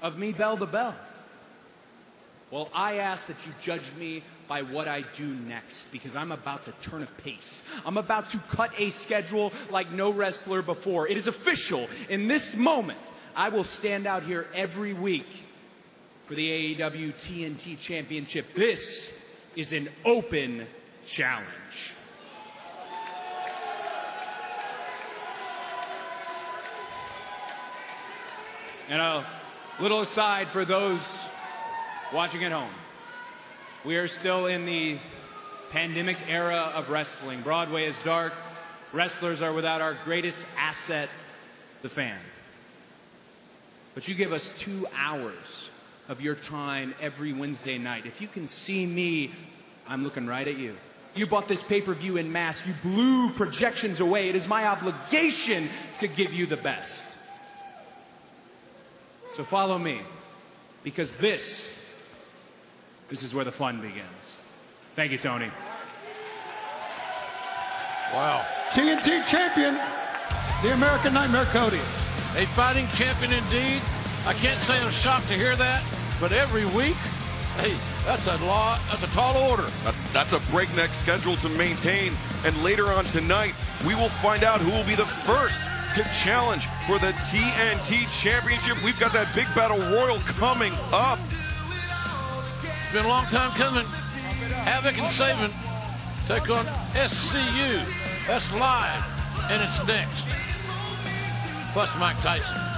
of me bell to bell? Well, I ask that you judge me by what I do next, because I'm about to turn a pace. I'm about to cut a schedule like no wrestler before. It is official. In this moment, I will stand out here every week for the AEW TNT Championship. This is an open challenge. And a little aside for those watching at home. We are still in the pandemic era of wrestling. Broadway is dark. Wrestlers are without our greatest asset, the fan. But you give us 2 hours of your time every Wednesday night. If you can see me, I'm looking right at you. You bought this pay-per-view in mass. You blew projections away. It is my obligation to give you the best. So follow me, because this is where the fun begins. Thank you, Tony. Wow. TNT champion, the American Nightmare Cody. A fighting champion indeed. I can't say I'm shocked to hear that, but every week, hey, that's a tall order. That's a breakneck schedule to maintain. And later on tonight, we will find out who will be the first to challenge for the TNT Championship. We've got that big battle royal coming up. It's been a long time coming. Havoc and Saban take on SCU. That's live, and it's next. Plus Mike Tyson.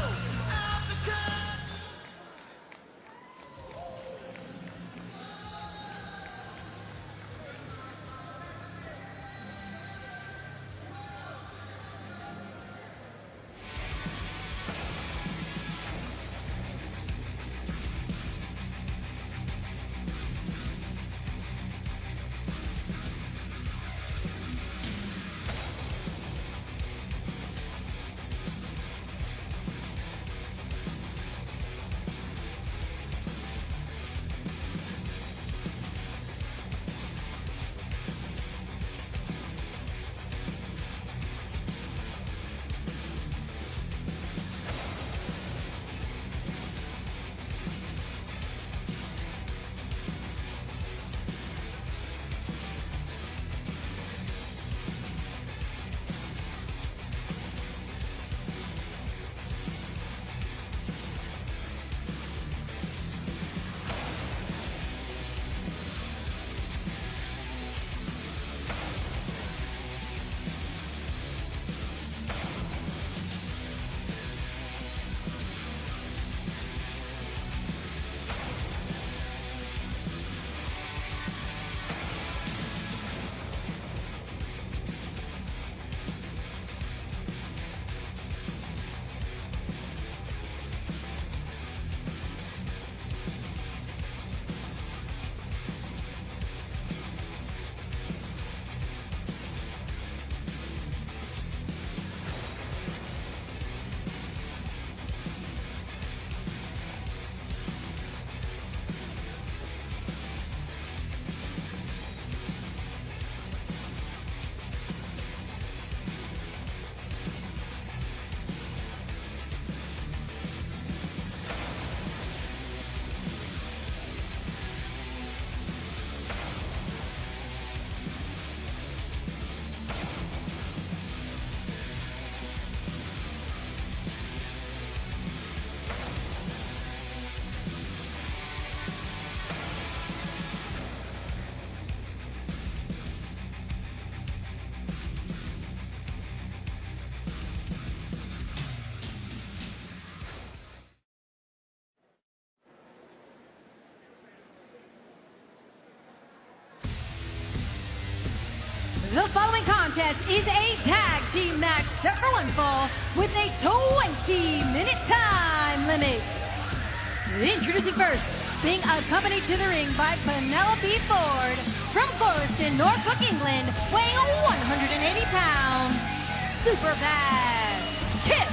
The following contest is a tag team match set for one fall with a 20-minute time limit. Introducing first, being accompanied to the ring by Penelope Ford from Forreston, Norfolk, England, weighing 180 pounds. Super bad, Kip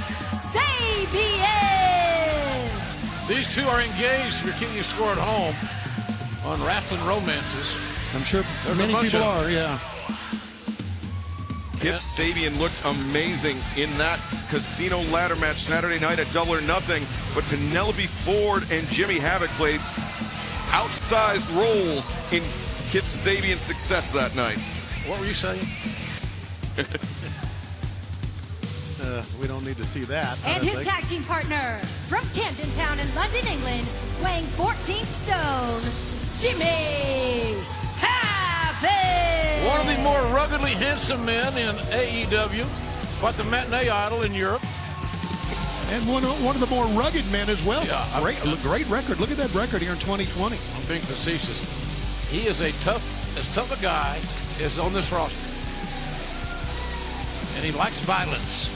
Sabian. These two are engaged. You're keeping score at home on Wrestling Romances. I'm sure many people are, yeah. Kip Sabian looked amazing in that casino ladder match Saturday night at Double or Nothing, but Penelope Ford and Jimmy Havoc played outsized roles in Kip Sabian's success that night. What were you saying? We don't need to see that. And his tag team partner from Camden Town in London, England, weighing 14 stone, Jimmy Havoc. One of the more ruggedly handsome men in AEW, but the matinee idol in Europe. And one of the more rugged men as well. Yeah, Great record. Look at that record here in 2020. I'm being facetious. He is as tough a guy as on this roster. And he likes violence.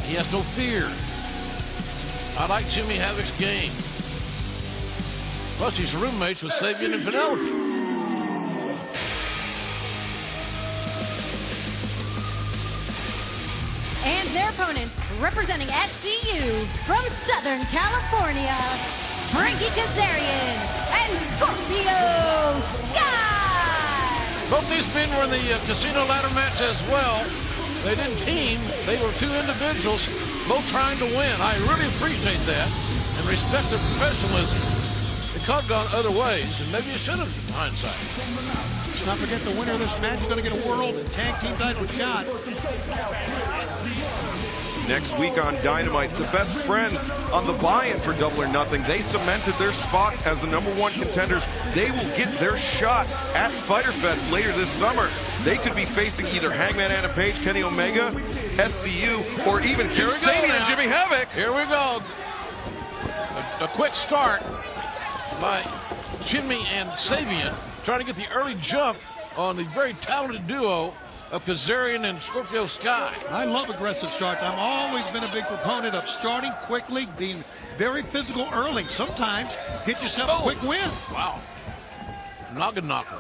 He has no fear. I like Jimmy Havoc's game. Plus, he's roommates with Sabian and Penelope. And their opponents, representing SCU from Southern California, Frankie Kazarian and Scorpio Sky. Both these men were in the casino ladder match as well. They didn't team. They were two individuals, both trying to win. I really appreciate that and respect their professionalism. It could have gone other ways, and maybe it should have in hindsight. Let's not forget the winner of this match is going to get a world and tag team title shot. Next week on Dynamite, the best friends on the buy-in for Double or Nothing. They cemented their spot as the #1 contenders. They will get their shot at Fyter Fest later this summer. They could be facing either Hangman Adam Page, Kenny Omega, SCU, or even Kip Sabian and Jimmy Havoc. Here we go. A quick start by Jimmy and Sabian, trying to get the early jump on the very talented duo of Kazarian and Scorpio Sky. I love aggressive starts. I've always been a big proponent of starting quickly, being very physical early. Sometimes get yourself a quick win. Wow. Noggin knocker.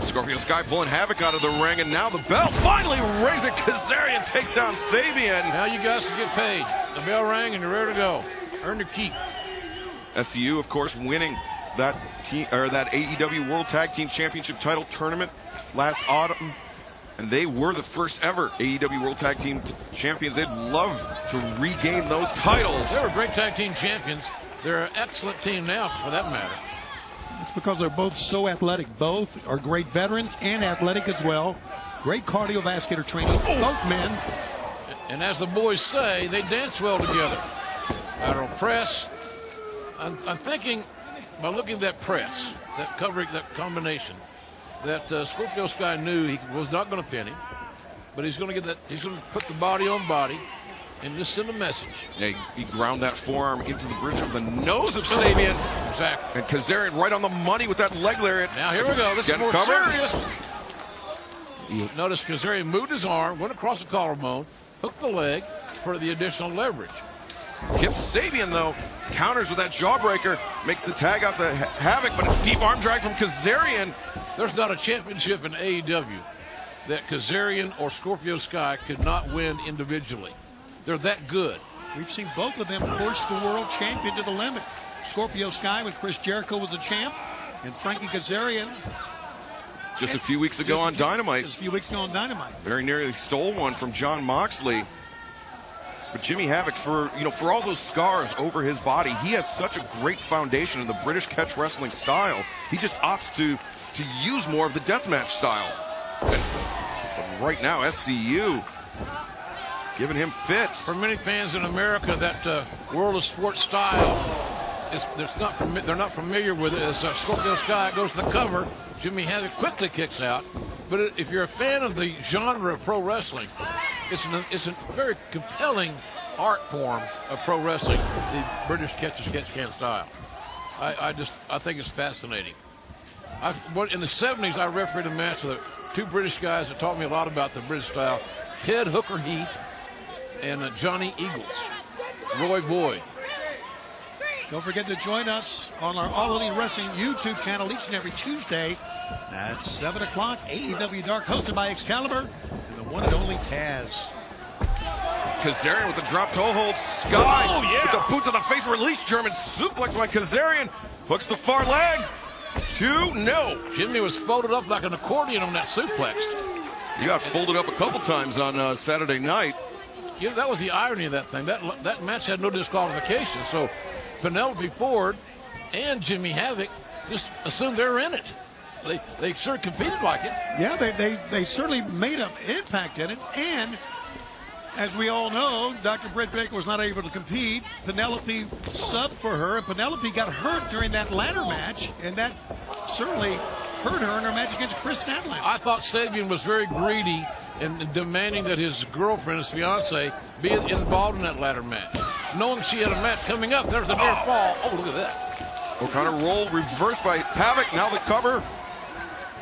Scorpio Sky pulling Havoc out of the ring, and now the bell finally rings it. Kazarian takes down Sabian. Now you guys can get paid. The bell rang and you're ready to go. Earn your keep. SCU, of course, winning that AEW World Tag Team Championship title tournament last autumn, and they were the first ever AEW World Tag Team champions. They'd love to regain those titles. They were great tag team champions. They're an excellent team now, for that matter. It's because they're both so athletic. Both are great veterans and athletic as well. Great cardiovascular training. Both men. And as the boys say, they dance well together. Lateral press. I'm thinking, by looking at that press, that covering, that combination, that Scorpio Sky knew he was not going to pin him, but he's going to get that. He's going to put the body on body and just send a message. Yeah, he ground that forearm into the bridge of the nose of Sabian. Exactly. And Kazarian right on the money with that leg lariat. Now here we go. This is more covered. serious. Notice Kazarian moved his arm, went across the collarbone, hooked the leg for the additional leverage. Kip Sabian, though, counters with that jawbreaker, makes the tag out to Havoc, but a deep arm drag from Kazarian. There's not a championship in AEW that Kazarian or Scorpio Sky could not win individually. They're that good. We've seen both of them push the world champion to the limit. Scorpio Sky when Chris Jericho was a champ, and Frankie Kazarian Just a few weeks ago on Dynamite. Just a few weeks ago on Dynamite. Very nearly stole one from Jon Moxley. But Jimmy Havoc, for all those scars over his body, he has such a great foundation in the British catch wrestling style. He just opts to use more of the deathmatch style. But right now, SCU giving him fits. For many fans in America, that world of sports style they're not familiar with it. As Scorpio Sky goes to the cover, Jimmy Havoc quickly kicks out. But if you're a fan of the genre of pro wrestling, it's a very compelling art form of pro wrestling, the British catch-as-catch-can style. I think it's fascinating. In the 70s, I refereed a match with two British guys that taught me a lot about the British style. Ted Hooker Heath and Johnny Eagles. Roy Boyd. Don't forget to join us on our All Elite Wrestling YouTube channel each and every Tuesday at 7 o'clock. AEW Dark, hosted by Excalibur and the one and only Taz. Kazarian with the drop toe hold. Sky with the boot to the face. Release German suplex by Kazarian. Hooks the far leg. 2-0. Jimmy was folded up like an accordion on that suplex. He got folded up a couple times on Saturday night. Yeah, that was the irony of that thing. That match had no disqualification. So Penelope Ford and Jimmy Havoc just assumed they're in it. They sure competed like it. Yeah, they certainly made an impact in it. And as we all know, Dr. Britt Baker was not able to compete. Penelope subbed for her, and Penelope got hurt during that ladder match, and that certainly hurt her in her match against Chris Statlander. I thought Sabian was very greedy in demanding that his girlfriend, his fiance, be involved in that ladder match. Knowing she had a match coming up, there's a near fall. Oh, look at that. O'Connor roll reversed by Havoc. Now the cover.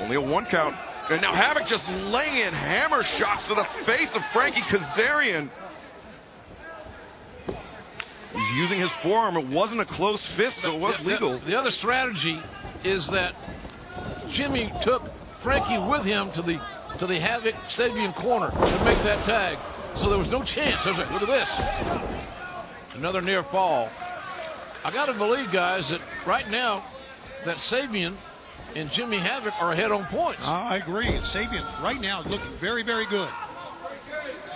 Only a 1 count. And now Havoc just laying in hammer shots to the face of Frankie Kazarian. He's using his forearm. It wasn't a closed fist, so it was legal. The other strategy is that Jimmy took Frankie with him to the Havoc Sabian corner to make that tag. So there was no chance. Look at this. Another near fall. I got to believe, guys, that right now that Sabian and Jimmy Havoc are ahead on points. I agree. Sabian right now looking very, very good.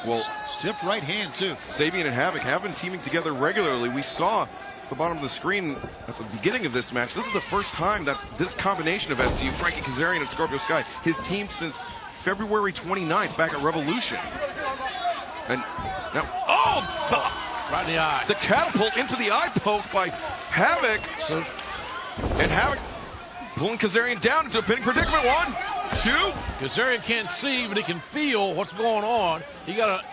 Well, stiff right hand, too. Sabian and Havoc have been teaming together regularly. We saw at the bottom of the screen at the beginning of this match. This is the first time that this combination of SCU, Frankie Kazarian and Scorpio Sky, his team since February 29th back at Revolution. And now, right in the eye. The catapult into the eye poke by Havoc. And Havoc pulling Kazarian down into a pinning predicament. 1, 2. Kazarian can't see, but he can feel what's going on. He got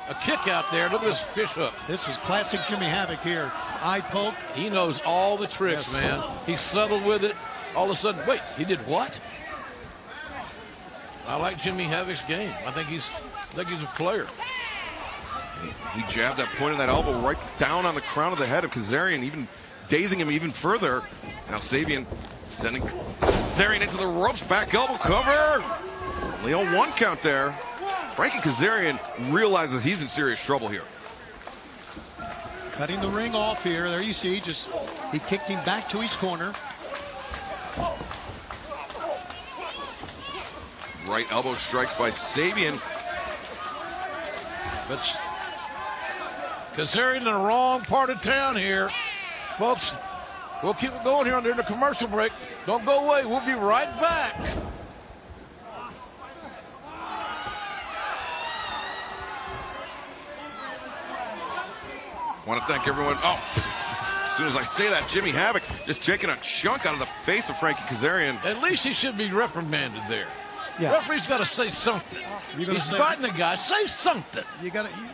a kick out there. Look at this fish hook. This is classic Jimmy Havoc here. Eye poke. He knows all the tricks, man. He's subtle with it. All of a sudden, wait, he did what? I like Jimmy Havoc's game. I think he's a player. He jabbed that point of that elbow right down on the crown of the head of Kazarian, even dazing him even further. Now Sabian sending Kazarian into the ropes. Back elbow cover. Only a 1 count there. Frankie Kazarian realizes he's in serious trouble here. Cutting the ring off here. There you see, he kicked him back to his corner. Right elbow strikes by Sabian. But Kazarian in the wrong part of town here. Folks, we'll keep it going here during the commercial break. Don't go away. We'll be right back. Want to thank everyone. Oh, as soon as I say that, Jimmy Havoc just taking a chunk out of the face of Frankie Kazarian. At least he should be reprimanded there. Yeah. Referee's got to say something. He's fighting the guy. Say something.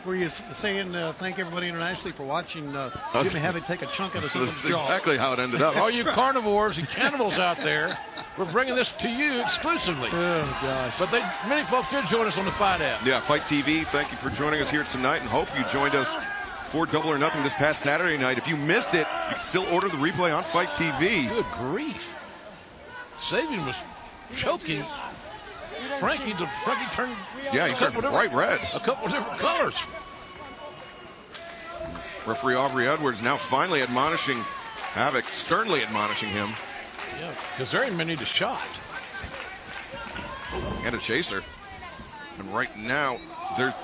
Were you saying thank everybody internationally for watching Jimmy Havoc take a chunk out of someone's jaw? That's exactly how it ended up. All you carnivores and cannibals out there, we're bringing this to you exclusively. Oh, gosh. But many folks did join us on the Fight app. Yeah, Fight TV, thank you for joining us here tonight, and hope you joined us for Double or Nothing this past Saturday night. If you missed it, you can still order the replay on Fight TV. Good grief. Sabian was choking Frankie turned. Yeah, he turned bright red. A couple of different colors. Referee Aubrey Edwards now finally admonishing Havoc, sternly admonishing him. Yeah, Kazarian may need a shot. And a chaser. And right now, there's